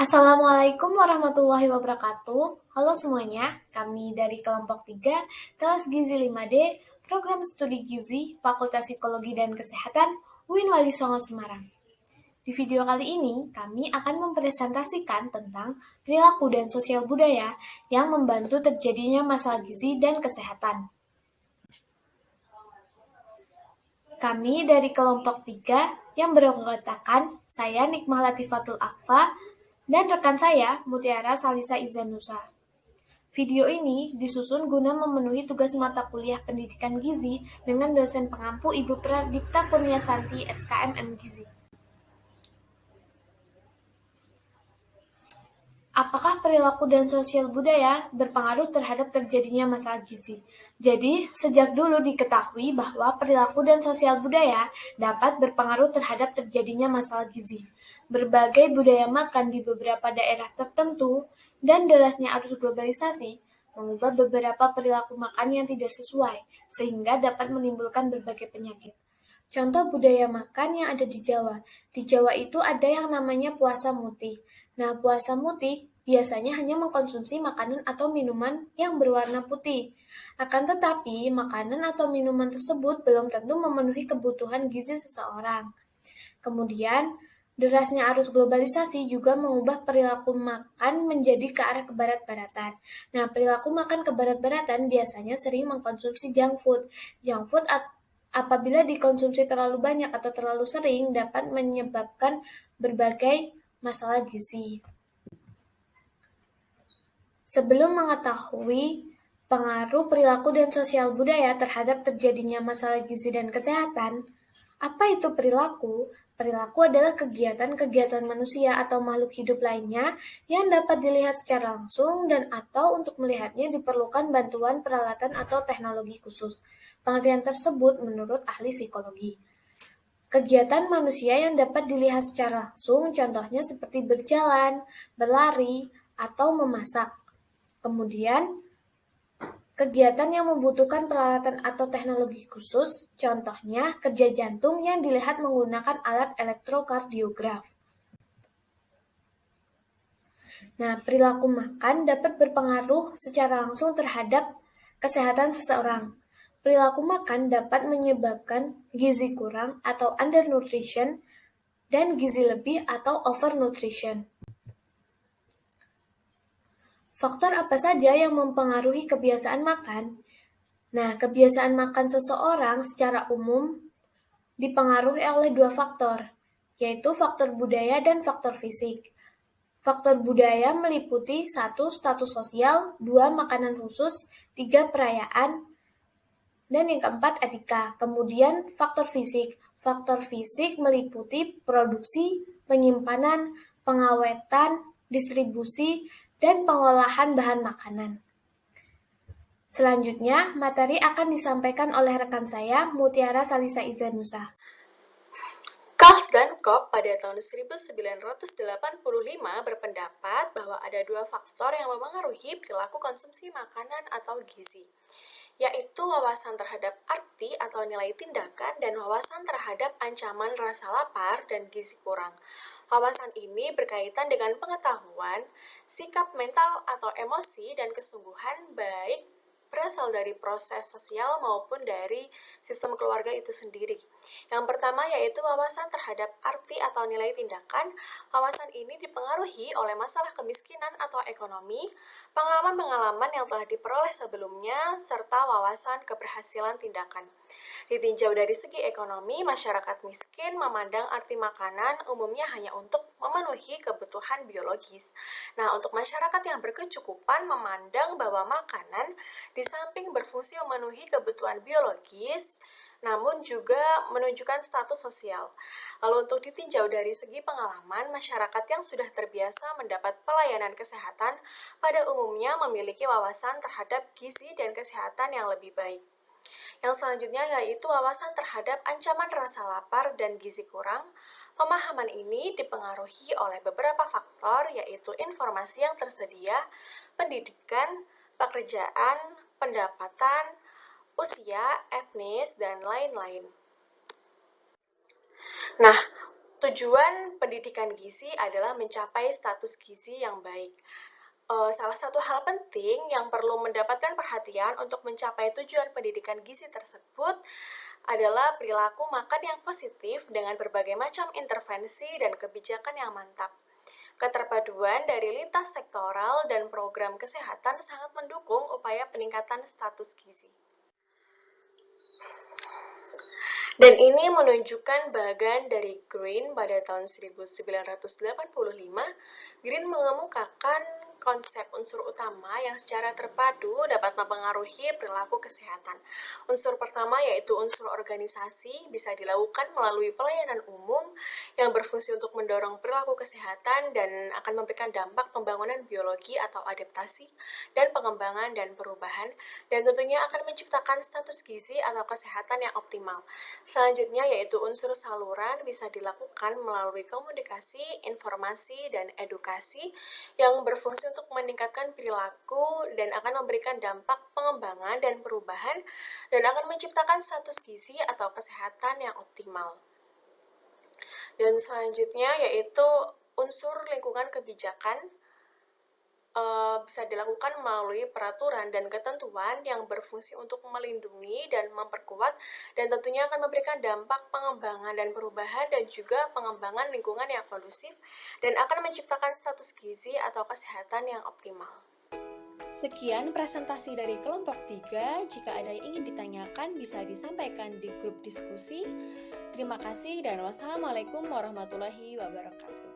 Assalamualaikum warahmatullahi wabarakatuh. Halo semuanya, kami dari kelompok 3, kelas Gizi 5D, program studi Gizi, Fakultas Psikologi dan Kesehatan, UIN Wali Songo Semarang. Di video kali ini, kami akan mempresentasikan tentang perilaku dan sosial budaya yang membantu terjadinya masalah gizi dan kesehatan. Kami dari kelompok 3 yang beranggotakan saya Nikmah Latifatul Akfa dan rekan saya Mutiara Salisa Izanusa. Video ini disusun guna memenuhi tugas mata kuliah pendidikan gizi dengan dosen pengampu Ibu Pradipta Kurniasanti SKMM Gizi. Apakah perilaku dan sosial budaya berpengaruh terhadap terjadinya masalah gizi? Jadi, sejak dulu diketahui bahwa perilaku dan sosial budaya dapat berpengaruh terhadap terjadinya masalah gizi. Berbagai budaya makan di beberapa daerah tertentu dan derasnya arus globalisasi mengubah beberapa perilaku makan yang tidak sesuai, sehingga dapat menimbulkan berbagai penyakit. Contoh budaya makan yang ada di Jawa. Di Jawa itu ada yang namanya puasa muti. Nah, puasa muti biasanya hanya mengkonsumsi makanan atau minuman yang berwarna putih. Akan tetapi, makanan atau minuman tersebut belum tentu memenuhi kebutuhan gizi seseorang. Kemudian, derasnya arus globalisasi juga mengubah perilaku makan menjadi ke arah kebarat-baratan. Nah, perilaku makan kebarat-baratan biasanya sering mengkonsumsi junk food. Junk food apabila dikonsumsi terlalu banyak atau terlalu sering dapat menyebabkan berbagai masalah gizi. Sebelum mengetahui pengaruh perilaku dan sosial budaya terhadap terjadinya masalah gizi dan kesehatan, apa itu perilaku? Perilaku adalah kegiatan-kegiatan manusia atau makhluk hidup lainnya yang dapat dilihat secara langsung dan atau untuk melihatnya diperlukan bantuan peralatan atau teknologi khusus. Pengertian tersebut menurut ahli psikologi. Kegiatan manusia yang dapat dilihat secara langsung contohnya seperti berjalan, berlari, atau memasak. Kemudian, kegiatan yang membutuhkan peralatan atau teknologi khusus, contohnya kerja jantung yang dilihat menggunakan alat elektrokardiograf. Nah, perilaku makan dapat berpengaruh secara langsung terhadap kesehatan seseorang. Perilaku makan dapat menyebabkan gizi kurang atau undernutrition dan gizi lebih atau overnutrition. Faktor apa saja yang mempengaruhi kebiasaan makan? Nah, kebiasaan makan seseorang secara umum dipengaruhi oleh dua faktor, yaitu faktor budaya dan faktor fisik. Faktor budaya meliputi 1. Status sosial, 2. Makanan khusus, 3. Perayaan, dan yang keempat etika. Kemudian faktor fisik. Faktor fisik meliputi produksi, penyimpanan, pengawetan, distribusi, dan pengolahan bahan makanan. Selanjutnya, materi akan disampaikan oleh rekan saya, Mutiara Salisa Izanusa. Kals dan Kopp pada tahun 1985 berpendapat bahwa ada dua faktor yang memengaruhi perilaku konsumsi makanan atau gizi, yaitu wawasan terhadap arti atau nilai tindakan dan wawasan terhadap ancaman rasa lapar dan gizi kurang. Wawasan ini berkaitan dengan pengetahuan, sikap mental atau emosi, dan kesungguhan baik berasal dari proses sosial maupun dari sistem keluarga itu sendiri. Yang pertama yaitu wawasan terhadap arti atau nilai tindakan. Wawasan ini dipengaruhi oleh masalah kemiskinan atau ekonomi, pengalaman-pengalaman yang telah diperoleh sebelumnya, serta wawasan keberhasilan tindakan. Ditinjau dari segi ekonomi, masyarakat miskin memandang arti makanan umumnya hanya untuk memenuhi kebutuhan biologis. Nah, untuk masyarakat yang berkecukupan memandang bahwa makanan di samping berfungsi memenuhi kebutuhan biologis, namun juga menunjukkan status sosial. Lalu untuk ditinjau dari segi pengalaman, masyarakat yang sudah terbiasa mendapat pelayanan kesehatan pada umumnya memiliki wawasan terhadap gizi dan kesehatan yang lebih baik. Yang selanjutnya yaitu wawasan terhadap ancaman rasa lapar dan gizi kurang. Pemahaman ini dipengaruhi oleh beberapa faktor, yaitu informasi yang tersedia, pendidikan, pekerjaan, pendapatan, usia, etnis, dan lain-lain. Nah, Tujuan pendidikan gizi adalah mencapai status gizi yang baik. Salah satu hal penting yang perlu mendapatkan perhatian untuk mencapai tujuan pendidikan gizi tersebut adalah perilaku makan yang positif dengan berbagai macam intervensi dan kebijakan yang mantap. Keterpaduan dari lintas sektoral dan program kesehatan sangat mendukung upaya peningkatan status gizi. Dan ini menunjukkan bagan dari Green pada tahun 1985. Green mengemukakan konsep unsur utama yang secara terpadu dapat mempengaruhi perilaku kesehatan. Unsur pertama yaitu unsur organisasi bisa dilakukan melalui pelayanan umum yang berfungsi untuk mendorong perilaku kesehatan dan akan memberikan dampak pembangunan biologi atau adaptasi dan pengembangan dan perubahan, dan tentunya akan menciptakan status gizi atau kesehatan yang optimal. Selanjutnya yaitu unsur saluran bisa dilakukan melalui komunikasi, informasi, dan edukasi yang berfungsi untuk meningkatkan perilaku dan akan memberikan dampak pengembangan dan perubahan dan akan menciptakan status gizi atau kesehatan yang optimal. Dan selanjutnya yaitu unsur lingkungan kebijakan bisa dilakukan melalui peraturan dan ketentuan yang berfungsi untuk melindungi dan memperkuat dan tentunya akan memberikan dampak pengembangan dan perubahan dan juga pengembangan lingkungan yang kondusif dan akan menciptakan status gizi atau kesehatan yang optimal. Sekian presentasi dari kelompok 3. Jika ada yang ingin ditanyakan bisa disampaikan di grup diskusi. Terima kasih dan wassalamualaikum warahmatullahi wabarakatuh.